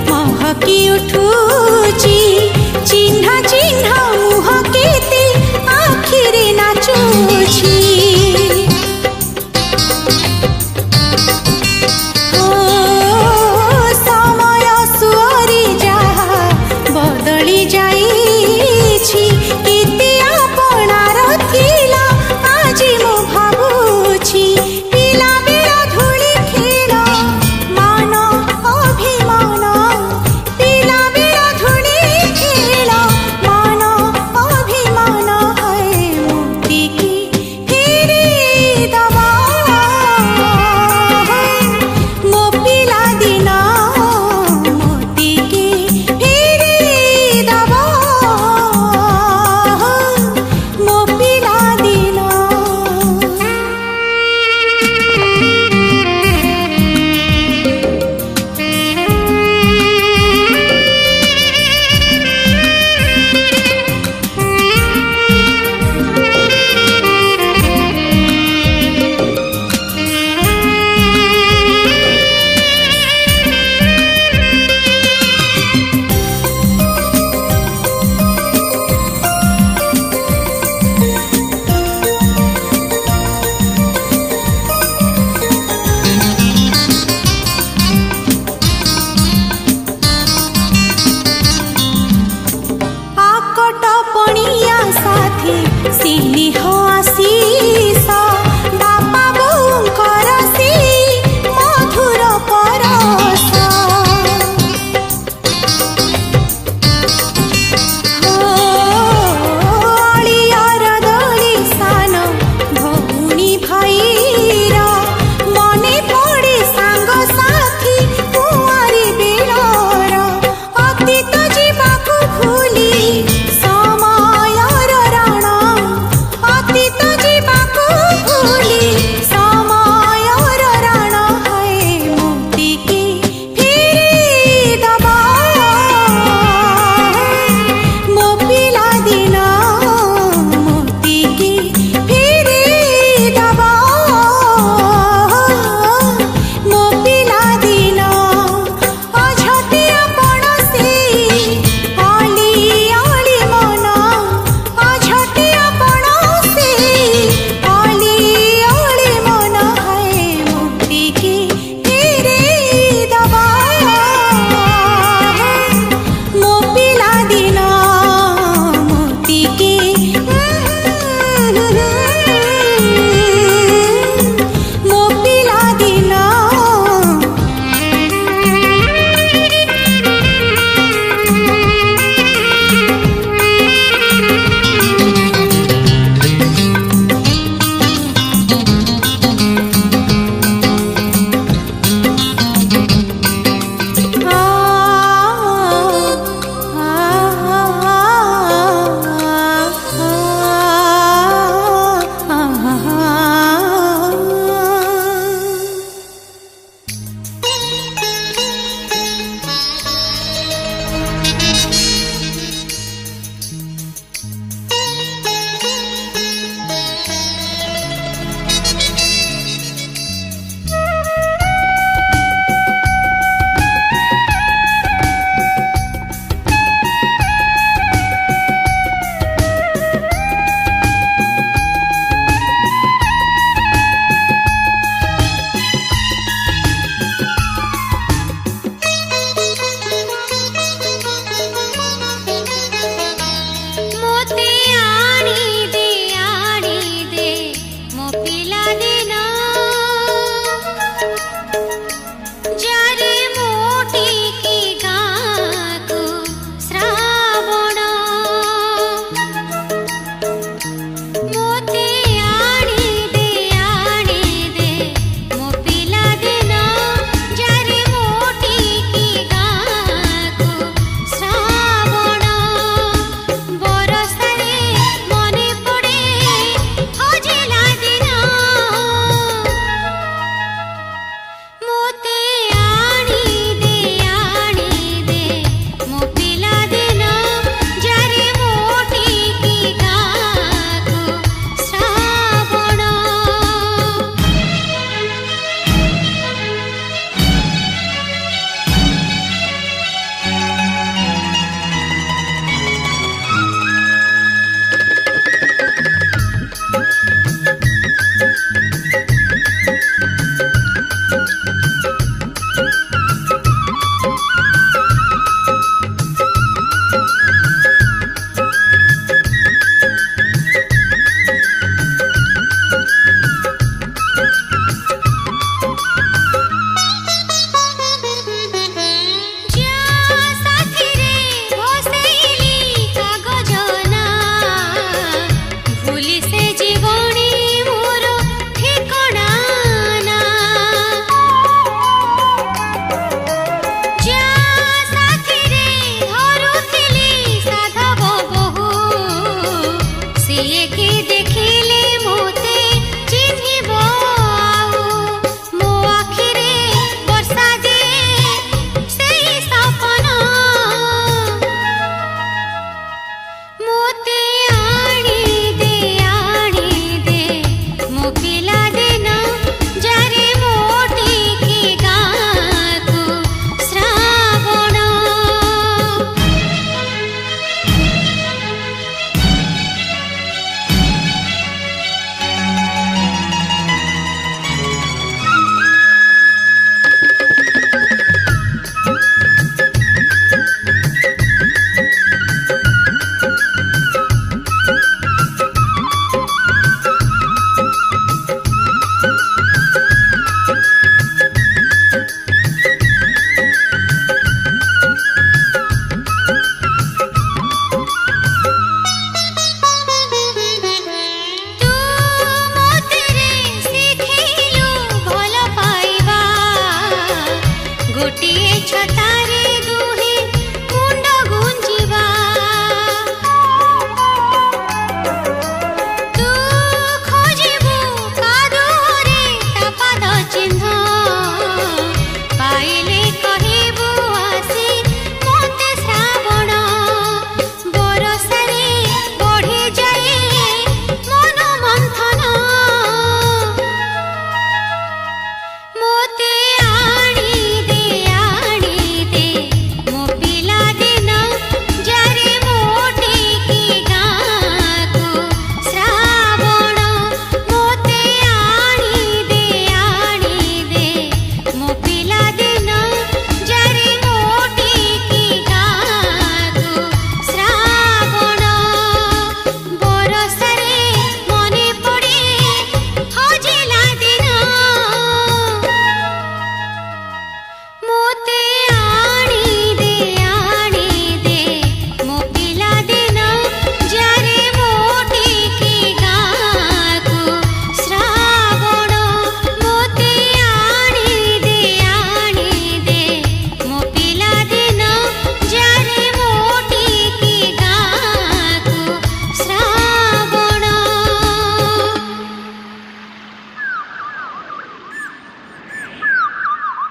महकी उठुची चिन्ह चिन्ह मुह केते आखिरे नाचुची समय सुअरी जहा बदली जाइछि केते आपणार थिला आज मु भाबुछि पिला बेला धूली खेल मान अभिमान पिला बेला धूली खेल मान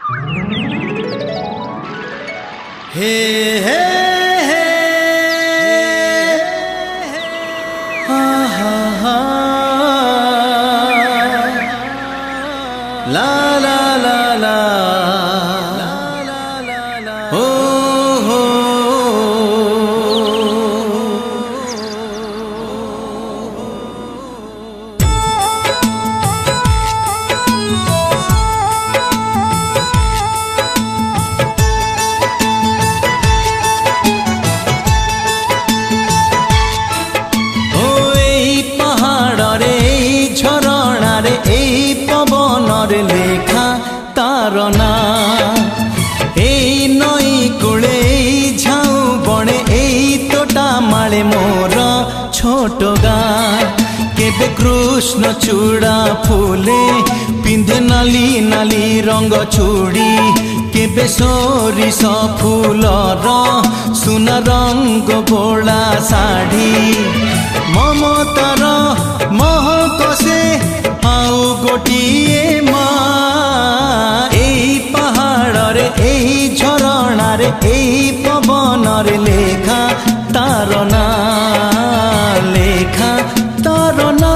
हे हे हे हा हा हा ला ला ला ला हो हो লেখা তার না এই নই কুলে ঝাউ বনে এই তোটা মালে মোর ছোট গাঁ কেবে কৃষ্ণ চূড়া ফুলে পিঁধে নালি নালি রঙ চুড়ি কেবে সরিষ ফুলর সুনা রঙ বোলা শাড়ি মমতার মহক সে আউ গোটিয়ে মা এই পাহাড়রে এই ঝরଣାরে এই পবনরে লেখা তার না লেখা তার না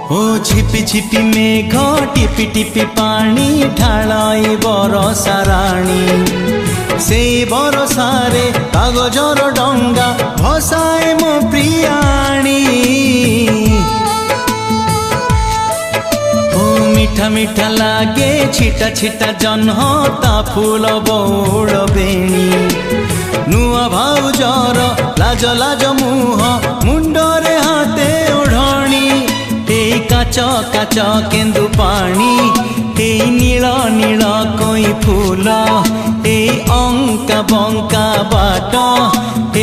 ओ छिपी छिपी मेघ टिपि टिपि पानी ढालाई बरसा राणी से बरसारे कागजर डंगा भसाए मो प्रियाणी ओ मिठा मिठा लागे छिटा छिटा जन्हता फूल बौड़ बेणी नुआ भाउजर लाज लाज मुह मुंडरे हाते ओढ़णी काच काच केन्दु पानी এই নীল নীল কই ফুল এই অঙ্কা বঙ্কা বাট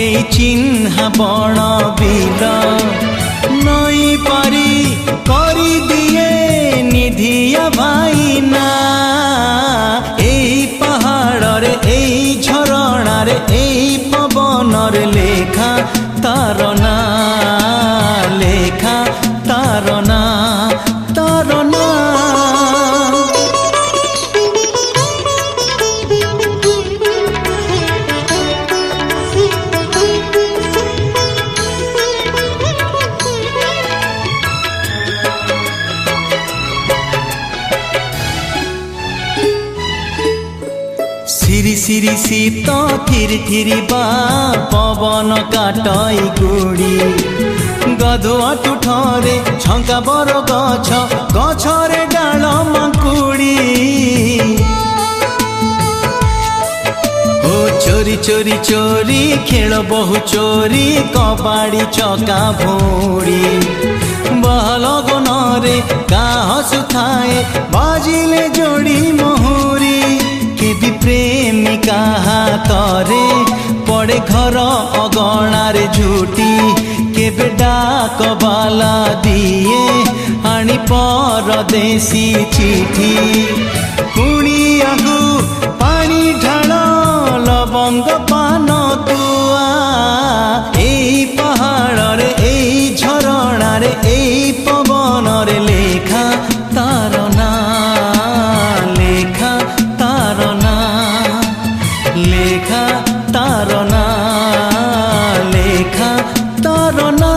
এই চিহ্না বণ বিল নই পারি করি দিয়ে নিধিয়া ভাইনা এই পাহাড়রে এই ঝরଣାরে এই পবনরে লেখা তার না লেখা তার না তার না সিরি সিরি শীত থিরি থিরি বা পবন কাটই গুড়ি গধুয়া টুঠরে ঝঙ্কা বর গছ গছরে ডাল মাকুড়ি ও চোরি চোরি চোরি খেল বহু চোরি কবাড়ি চকা ভৌড়ি বহল গনরে কা হসুথায়ে বাজিলে যোড়ি মহুরি কেবি প্রেমিকা হাতরে পড়ে ঘর অগଣାরে ঝুটি কেবে ডাক বালা দিয়ে আনি পরদেশী চিঠি কুড়িয়াকু পানি ঢাল লবঙ্গ পান তুয়া এই পাহাড়রে এই ঝরଣାরে এই পবনরে লেখা তার না লেখা তার না লেখা তার না লেখা তার না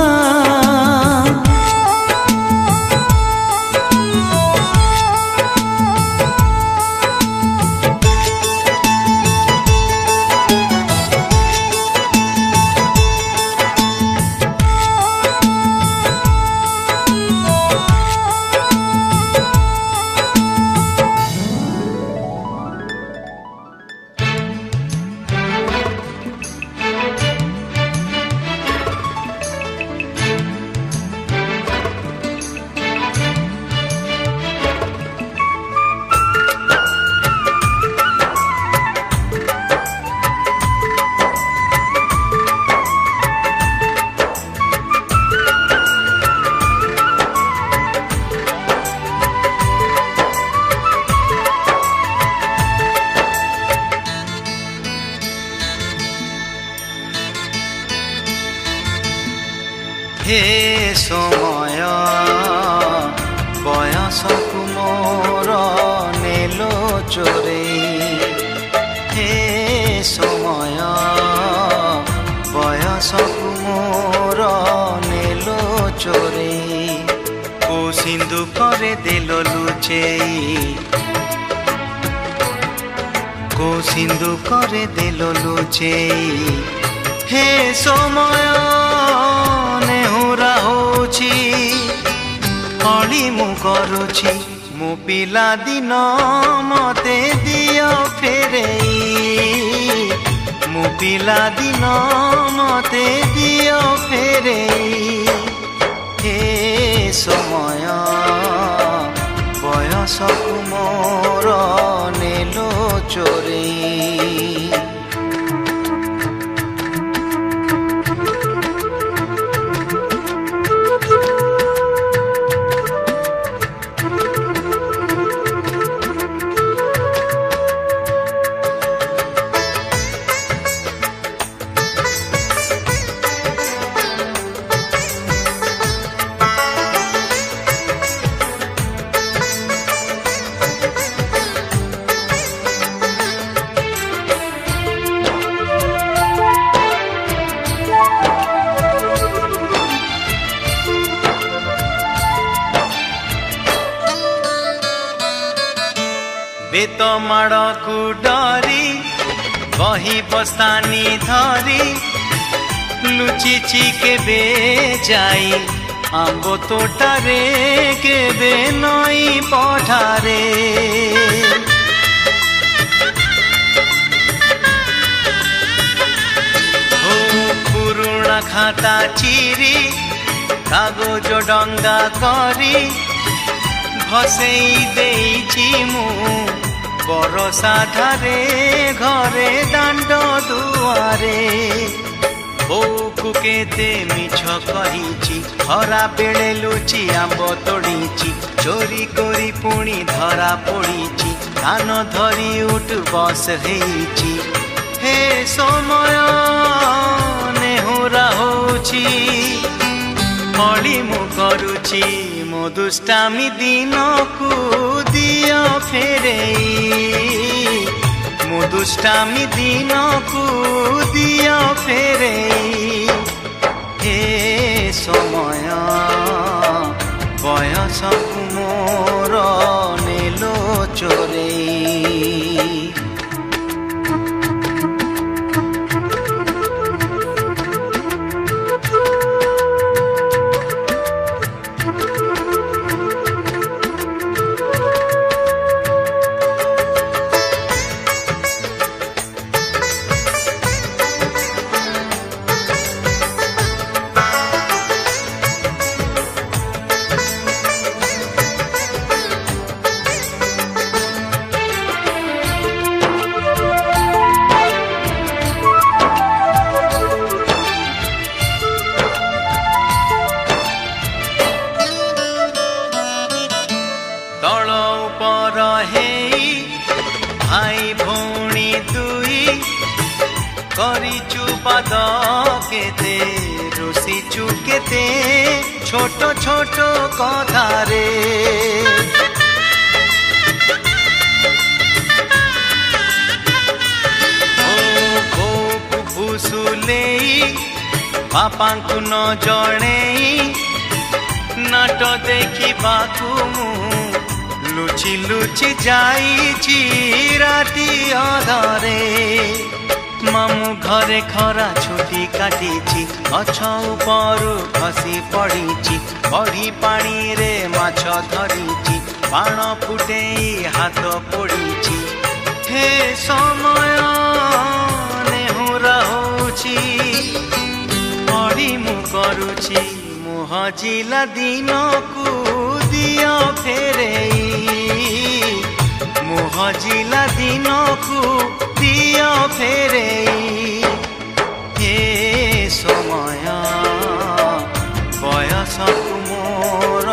हे समय बयसकु मोर नेलो चोरेई हे समय बयसकु मोर नेलो चोरेई को सिंधु करे देलो लुचेई को सिंधु करे देलो लुचेई हे समय नेहुरा होछि अली मु करुछि मो पिला दिन मते दियो फेरेई मो पिला दिन मते दियो फेरेई हे समय बयसकु मोर नेलो चोरेई बेत माड़कू डरी बही बस्तानी धरी लुचिची केबे जाई आंबो तोटारे केबे नई पठारे हो पुरुणा खाता चिरी कागज डंगा करी भसेई देइछि मु बरसा धारे घरे दांड दुआरे बोकु केते मिछ कहिछि खरा बेले लुचि आंब तोड़िछि चोरी करी पुणी धरा पड़िछि कान धरी उठ बस हेइछि हे समय नेहुरा होछि अली मु करुछि मो दुष्टामी दिन को दियो फेरेई मो दुष्टामी दिन को दियो फेरेई हे समय बयसकु मोर नेलो चोरेई भाई भौणी दुई करिचु पाद केते रोसिचु केते छोट छोट कथारे ओ फुसुलेई बापांकु न जणेई नाट देखी बाकु लुचि लुचि जाइछि राति अधरे मामू घरे खरा छुटी काटिछि गछ उपरु खसी पड़िछि बड़ी पानी रे माछ धरिछि बाण फुटेई हाथ पोड़िछि हे समय नेहुरा होछि पड़ी मु करुछि मोह जिला दिन को दियो फेरेई मोह जिला दिन को दियो फेरेई हे समय बयसकु मोर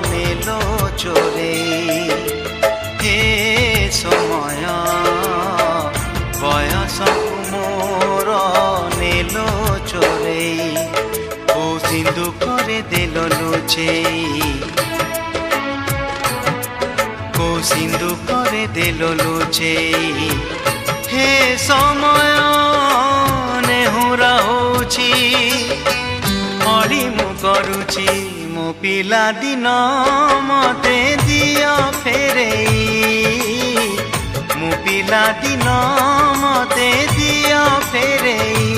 नेलो चोरेई हे समय बयसकु मोर नेलो चोरेई ओ सिंधु করে দিল লুচেই কো সিন্ধু করে দিল লুচেই হে সময় নেহুরা হଉଛି অଳି ମୁଁ କରୁଛି ମୋ ପିଲା ଦିନ ମତେ ଦିଅ ଫେରେଇ ମୋ ପିଲା ଦିନ ମତେ ଦିଅ ଫେରେଇ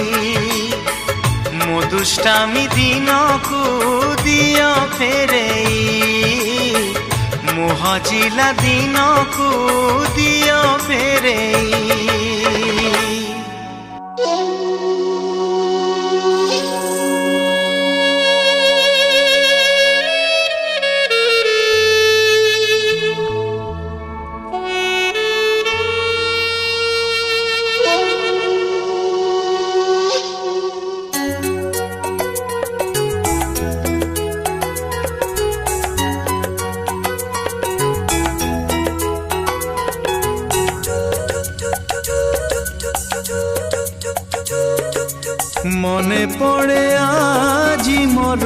ମୋ ଦୁଷ୍ଟାମି ଦିନକୁ ଦିଅ ଫେରେଇ ମୋ ହଜିଲା ଦିନକୁ ଦିଅ ଫେରେଇ মনে পড়ে আজি মোর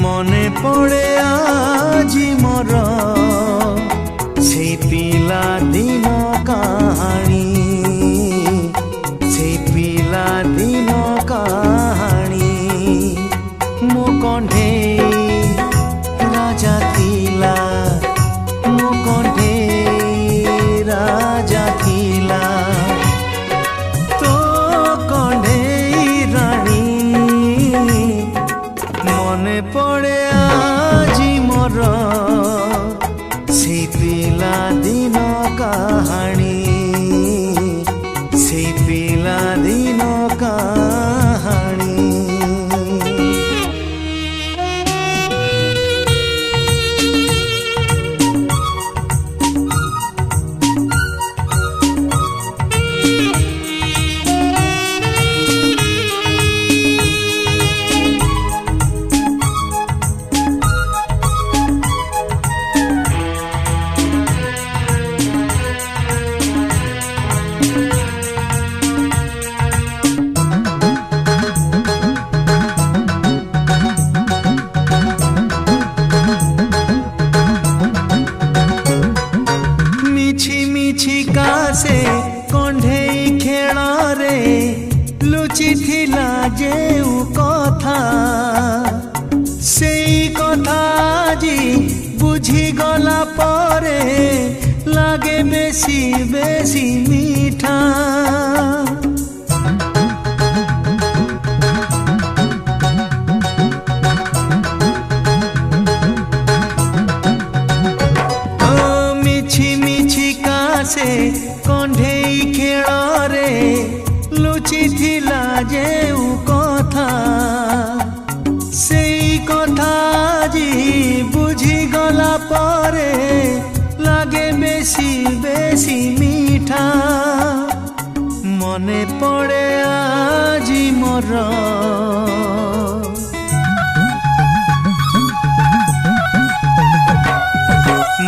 মনে পড়ে আজি মোর সেই পিলা দিন কাহানি সেই পিলা দিন কাহানি মো কণ্ঠে রাজা থিলা মো কণ্ঠে রাজা থিলা তো কণ্ঠেই রানী মনে পড়ে আজি মোর সেই পিলা দিন কাহানি সেই পিলা দিন কাহানি से कण्ढेई खेल रे लुचि थिला जेउ कथा सेई कथा जी बुझी गला परे लागे बेसी बेसी मीठा से कण्ढेई खेल रे लुचि थिला जेउ कथा सेई कथा जी बुझी गला परे लागे बेसी बेसी मीठा मने पड़े आजी मोर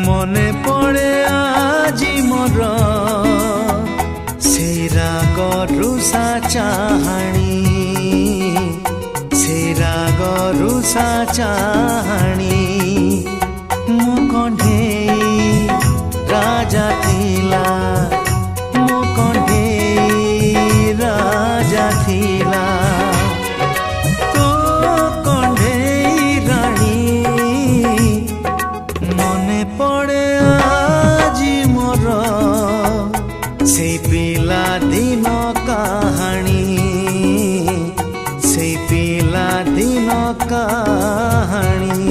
मने पड़े আজি मोर से राग रुषा चाहाणी से राग रुषा चाहाणी मो कण्ढेई राजा थिला मो कण्ढेई राजा थिला तो कण्ढेई राणी मने पड़े से पिला दिन कहानी से पिला दिन कहानी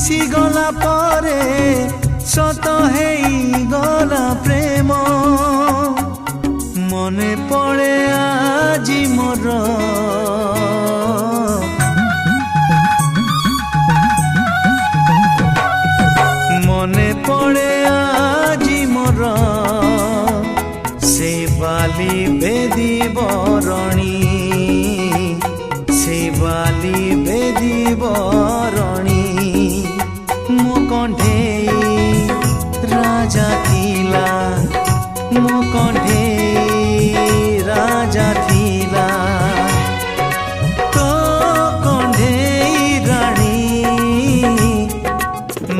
मिसी गला परे सत हेई गला प्रेम मने पड़े आजी मोर मने पड़े आजी मोर से बाली बेदी बरणी से बाली बेदी बरणी मो कंठेई राजा थिला मो कंठेई राजा थिला तो कंठेई राणी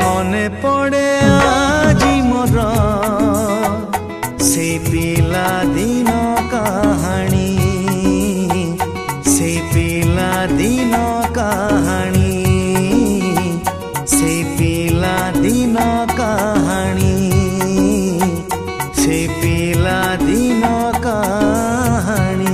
मने पड़े आजी मोर से पिला दिन कहानी से पिला दिन कहानी से पिला दिन कहानी से पिला दिन कहानी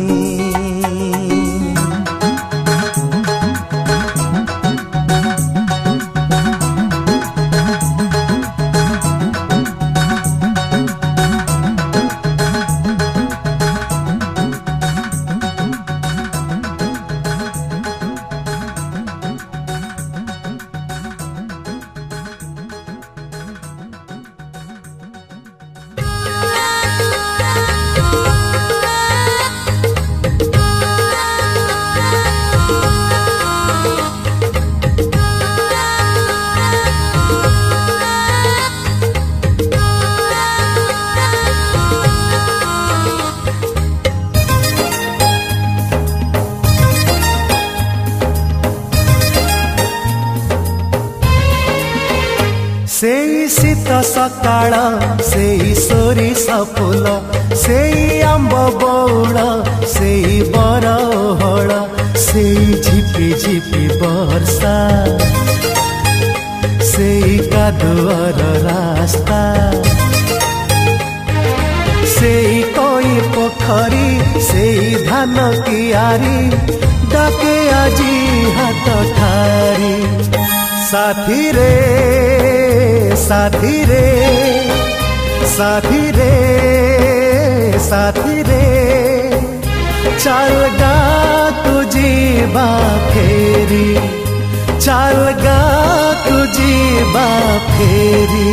सेई शीत सकाळ सेई सोरिष फूल सेई आंब बौळ सेई बरहळ सेई झिपि झिपि वर्षा सेई कादुअर रास्ता सेई कोई पोखरी सेई धान कियारी डाके आजी हाथ ठारी साथी रे साथी रे साथी रे साथी रे चल गा तुझी बाफेरी चल गा तुझी बाफेरी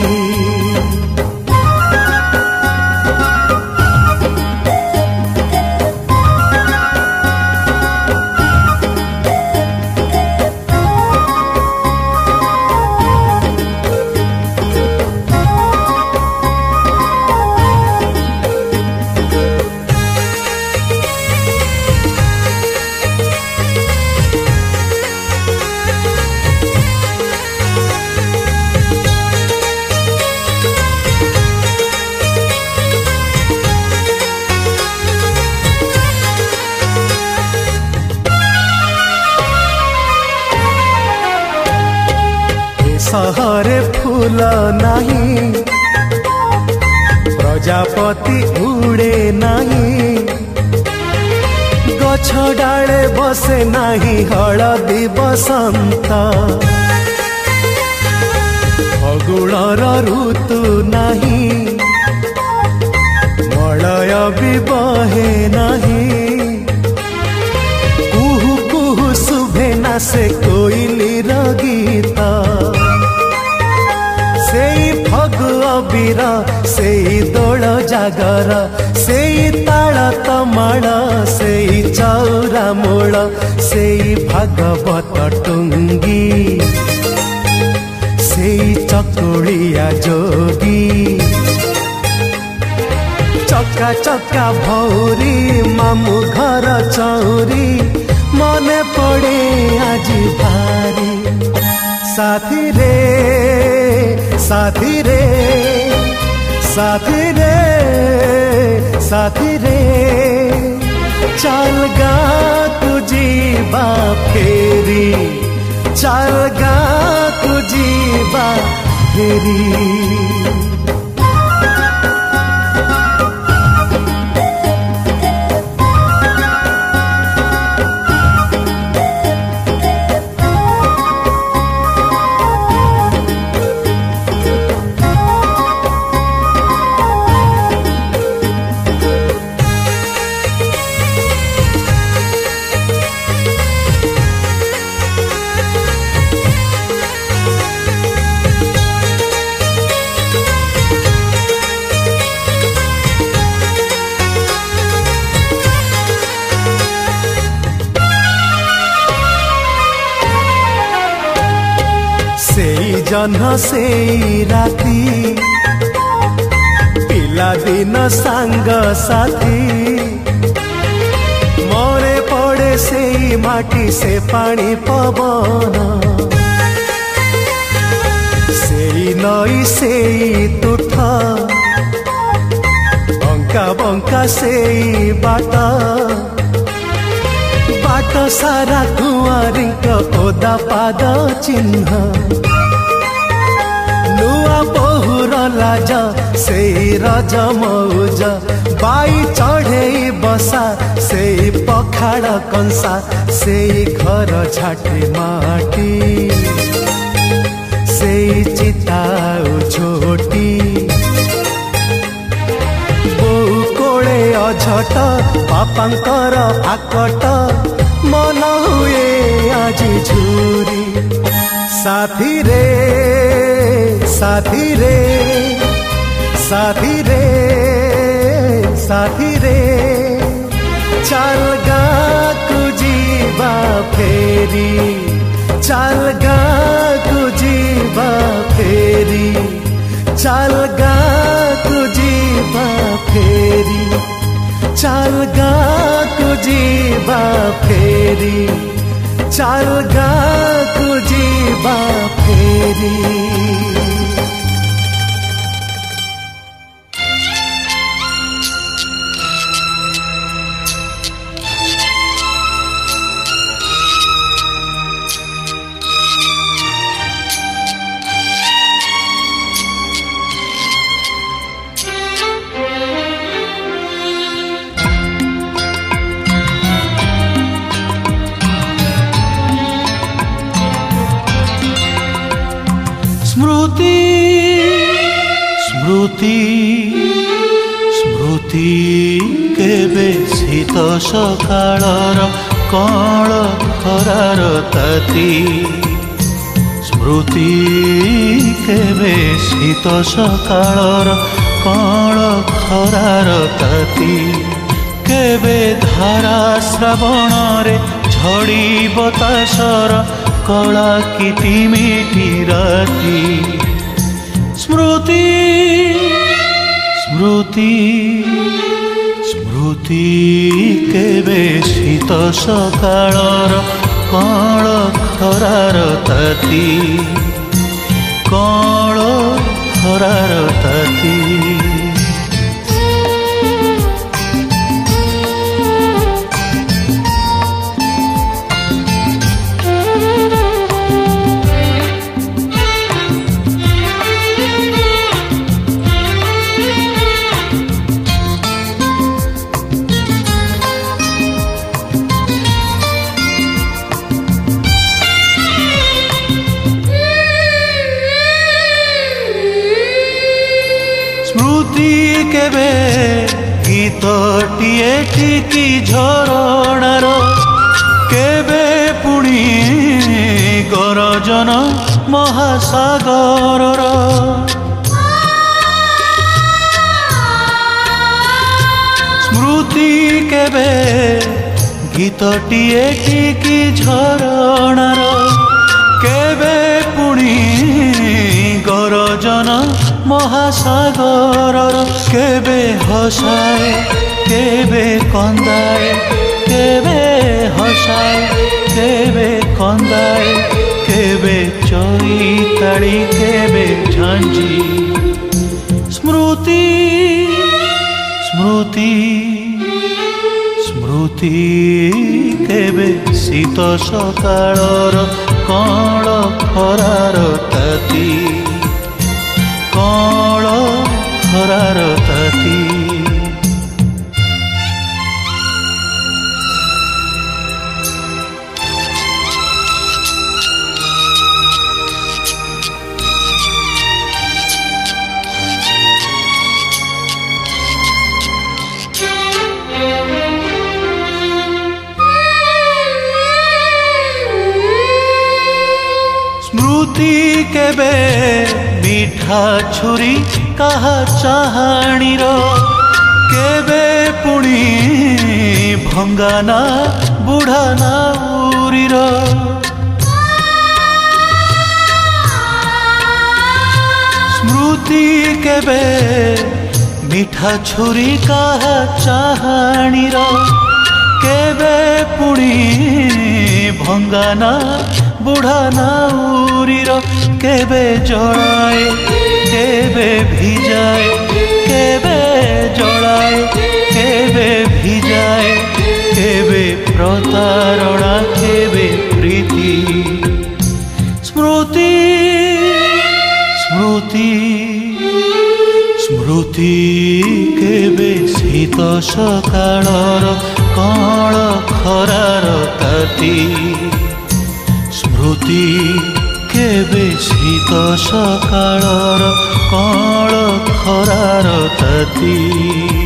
सहरे फूल नहीं प्रजापति उड़े नहीं गछ डाले बसे नहीं हलदी बसंत फगुणर ऋतु नहीं मलय भी बहे नहीं कुहू कुहू शुभे ना से कोइलीर गीत सेई फगु अबीर सेई दोल जागर सेई ताल तमाल सेई चौरा मूल सेई भागवत टुंगी सेई चकुलिया जोगी चक्का चक्का भौरी मामू घर चौरी मने पड़े आजी भारी साथी रे साथी रे साथी रे साथी रे चल गा तुझी बाफेरी चल गा तुझी बाफेरी ଜହ୍ନ ସେଇ ରାତି ପିଲାଦିନ ସାଙ୍ଗ ସାଥୀ ମରେ ପଡ଼େ ସେଇ ମାଟି ସେ ପାଣି ପବନ ସେଇ ନଈ ସେଇ ତୁଠ ବଙ୍କା ବଙ୍କା ସେଇ ବାଟ ବାଟ ସାରା କୁଆଁରୀଙ୍କ ଓଦା ପାଦ ଚିହ୍ନ ନୂଆ ବୋହୁର ଲାଜ ସେଇ ରଜ ମଉଜ ବାଇ ଚଢ଼େଇ ବସା ସେଇ ପଖାଳ କଂସା ସେଇ ଘର ଝାଟି ମାଟି ସେଇ ଚିତା ଝୋଟି ବୋଉ କୋଳେ ଅଝଟ ବାପାଙ୍କର ଆକଟ ମନ ହୁଏ ଆଜି ଝୁରି ସାଥିରେ ସାଥିରେ ସାଥିରେ ସାଥିରେ ଚାଲ ଗାଁକୁ ଯିବା ଫେରି ଚାଲ ଗାଁକୁ ଯିବା ଫେରି ଚାଲ ଗାଁକୁ ଯିବା ଫେରି ଚାଲ ଗାଁକୁ ଯିବା ଫେରି ଚାଲ ଗାଁକୁ ଯିବା ଫେରି स्मृति स्मृति स्मृति केबे शीत सकाळर कळ खरार ताती स्मृति केबे शीत सकाळर कळ खरार ताती केबे धारा श्रावण रे झड़ी बतासर कला किति मिठी राती स्मृति स्मृति स्मृति केबे शीत सकाळर कळ खरार ताती कळ खरार ताती स्मृति केबे गीतटिए टिकी झरणार केबे पुणी गरजन महासागरर स्मृति केबे गीतटिए टिकी झरणार केबे पुणी गरजन महासागरर केबे हसाए केबे कंदाए केबे हसाए केबे कंदाए केबे चैताली केबे झांझी स्मृति स्मृति स्मृति केबे शीत सकाळर कळ खरार ताती कळ खरार ताती स्मृति केबे मीठा छुरी कहा चाहाणीर केबे पुणी भंगाना बुढ़ाना उरीर केबे मिठा छुरी काहा चाहाणीर केबे पुणी भंगाना बुढ़ा नाउरीर केबे जड़ाए केबे भिजाए केबे जड़ाए केबे भिजाए केबे प्रतारणा केबे प्रीति स्मृति स्मृति स्मृति केबे शीत सकाळर कण खरार ताती स्मृति केबे शीत सकाळर कण खरार ताती।